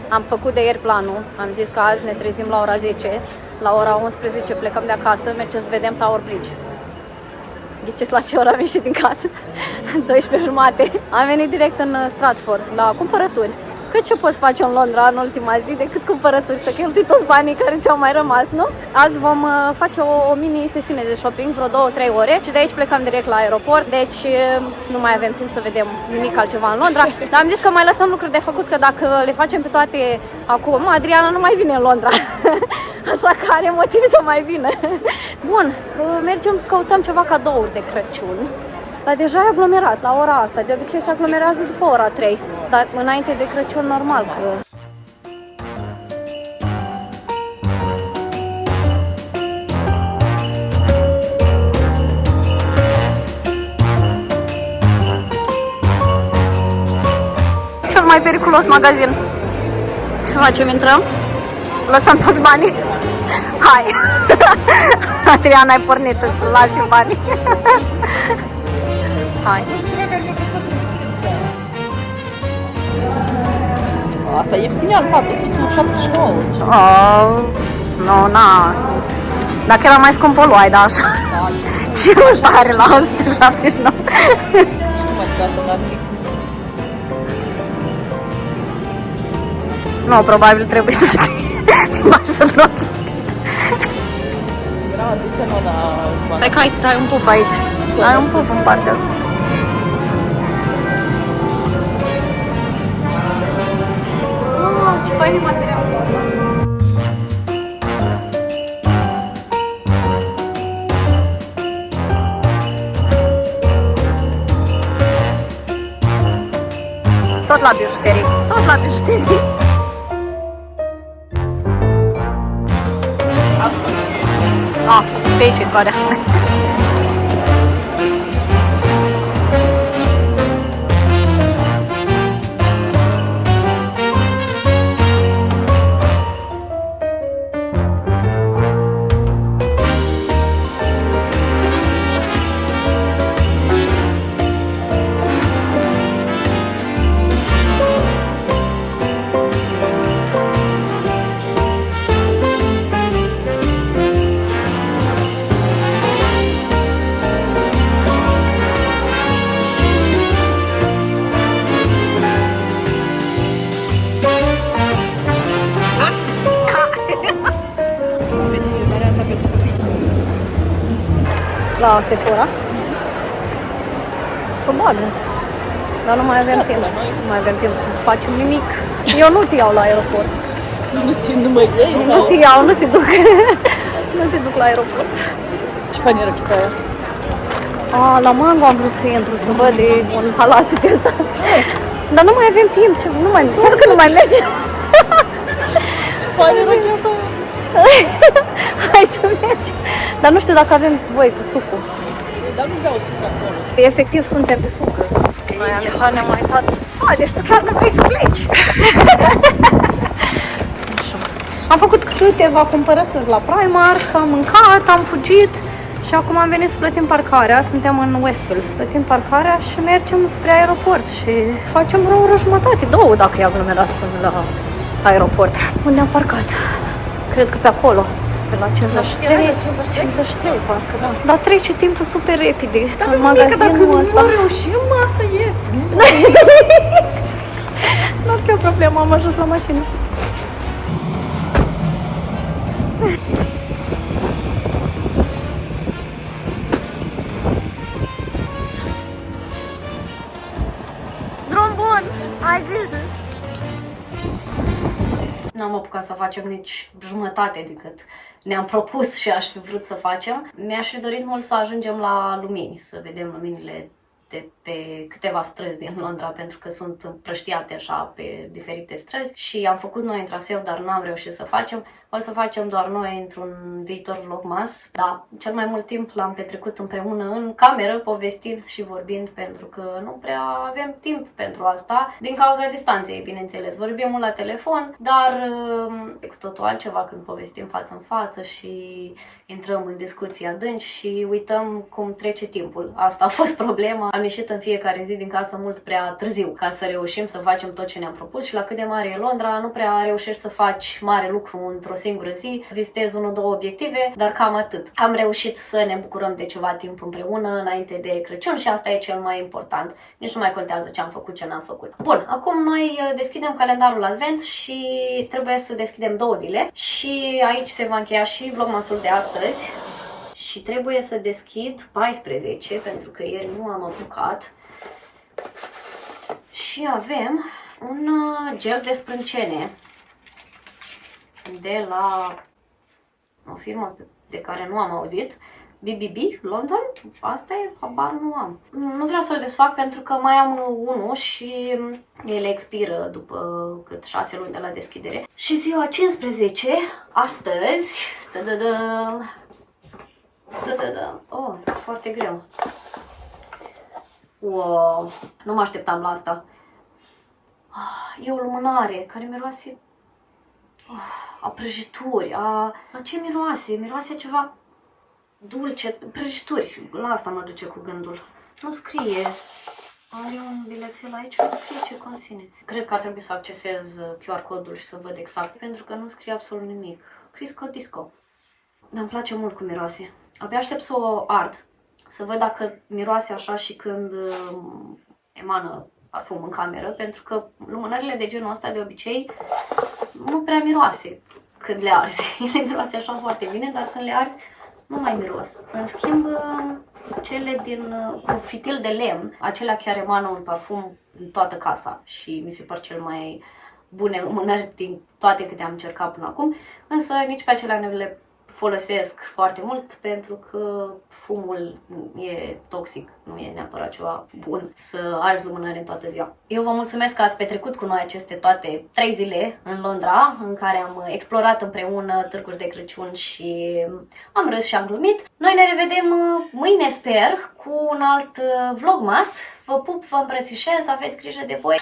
Am făcut de ieri planul, am zis că azi ne trezim la ora 10, la ora 11 plecăm de acasă, mergem să vedem Tower Bridge. Ghiciți la ce ora am ieșit din casă? 12:30. Am venit direct în Stratford, la cumpărături. Că ce poți face în Londra în ultima zi decât cumpărături, să cheltui toți banii care ți-au mai rămas, nu? Azi vom face o mini sesiune de shopping, vreo 2-3 ore și de aici plecăm direct la aeroport, deci nu mai avem timp să vedem nimic altceva în Londra. Dar am zis că mai lăsăm lucruri de făcut, că dacă le facem pe toate acum, Adriana nu mai vine în Londra. Așa că are motiv să mai vină. Bun, mergem să căutăm ceva cadouri de Crăciun. Dar deja e aglomerat la ora asta, de obicei se aglomerează după ora 3, dar înainte de Crăciun normal că... Cel mai periculos magazin. Ce facem? Intrăm? Lăsăm toți banii? Hai! Adriana, ai pornit, îți lasi banii. Hai. Asta e ieftinean, fată, 179. Nu, na. Dacă era mai scump o luai, da, așa. Ce rost are la 179? Nu, probabil trebuie să te faci să blochi. Hai că ai un puf aici. Ai un puf în partea asta. Ce fain e materialul. Tot la bijuterii. Tot la bijuterii. Pe aici e toarea. La Sephora? Probabil. Dar nu mai avem timp. Nu mai avem timp să facem nimic. Eu nu te iau la aeroport. Nu mă iei sau? Nu te iau, nu te duc. Nu te duc la aeroport. Ce fain e rochița aia? La Mango am vrut să intru, să văd de un halat de ăsta. Dar nu mai avem timp. Chiar că nu mai merge. Ce fain e rochia asta? Hai să mergem. Dar nu știu dacă avem voie cu sucul. Dar nu vreau suc acolo. Efectiv suntem pe fugă. Noi am ne-am mai dat. Deci tu chiar nu vrei să pleci. Am făcut câteva cumpărături la Primark, am mâncat, am fugit și acum am venit să plătim parcarea. Suntem în Westfield. Plătim parcarea și mergem spre aeroport și facem vreo oră jumătate, 2 dacă e aglomerat până la aeroport. Unde am parcat? Cred că pe acolo. Pe la 53, 53, parcă, da. Dar trece timpul super repede. Dar în magazinul ăsta. Nu reușim, asta este. Nu ar fi o problemă, am ajuns la mașină. Drum bun! Ai grijă! N-am apucat să facem nici jumătate din cât ne-am propus și aș fi vrut să facem. Mi-aș fi dorit mult să ajungem la lumini, să vedem luminile de pe câteva străzi din Londra, pentru că sunt împrăștiate așa pe diferite străzi și am făcut noi în traseu, dar n-am reușit să facem. O să facem doar noi într-un viitor vlogmas. Da, cel mai mult timp l-am petrecut împreună în cameră, povestind și vorbind, pentru că nu prea avem timp pentru asta, din cauza distanței, bineînțeles. Vorbim mult la telefon, dar e cu totul altceva când povestim față în față și intrăm în discuții adânci și uităm cum trece timpul. Asta a fost problema. Am ieșit în fiecare zi din casă mult prea târziu ca să reușim să facem tot ce ne-am propus și la cât de mare e Londra, nu prea reușești să faci mare lucru într-o singură zi. Vizitezi 1-2 obiective, dar cam atât. Am reușit să ne bucurăm de ceva timp împreună înainte de Crăciun și asta e cel mai important. Nici nu mai contează ce am făcut, ce n-am făcut. Bun, acum noi deschidem calendarul Advent și trebuie să deschidem 2 zile și aici se va încheia și vlogmasul de astăzi. Și trebuie să deschid 14, pentru că ieri nu am apucat. Și avem un gel de sprâncene de la o firmă de care nu am auzit. BBB London? Asta e, habar nu am. Nu vreau să-l desfac pentru că mai am unul și ele expiră după cât 6 luni de la deschidere. Și ziua 15, astăzi, oh, foarte greu. Wow, nu mă așteptam la asta. E o lumânare care miroase a prăjituri, a ce miroase? Miroase ceva dulce, prăjituri. La asta mă duce cu gândul. Nu scrie. Are un bilețel aici, nu scrie ce conține. Cred că ar trebui să accesez QR codul și să văd exact, pentru că nu scrie absolut nimic. Crisco Disco. Îmi place mult cum miroase. Abia aștept să o ard, să văd dacă miroase așa și când emană parfum în cameră, pentru că lumânările de genul ăsta de obicei nu prea miroase când le arzi. Ele miroase așa foarte bine, dar când le arzi nu mai miros. În schimb, cele cu fitil de lemn, acelea chiar emană un parfum din toată casa și mi se par cel mai bune lumânări din toate câte am încercat până acum, însă nici pe acelea nu le folosesc foarte mult pentru că fumul e toxic, nu e neapărat ceva bun să arzi lumânări în toată ziua. Eu vă mulțumesc că ați petrecut cu noi aceste toate 3 zile în Londra, în care am explorat împreună târguri de Crăciun și am râs și am glumit. Noi ne revedem mâine, sper, cu un alt vlogmas. Vă pup, vă îmbrățișez, aveți grijă de voi!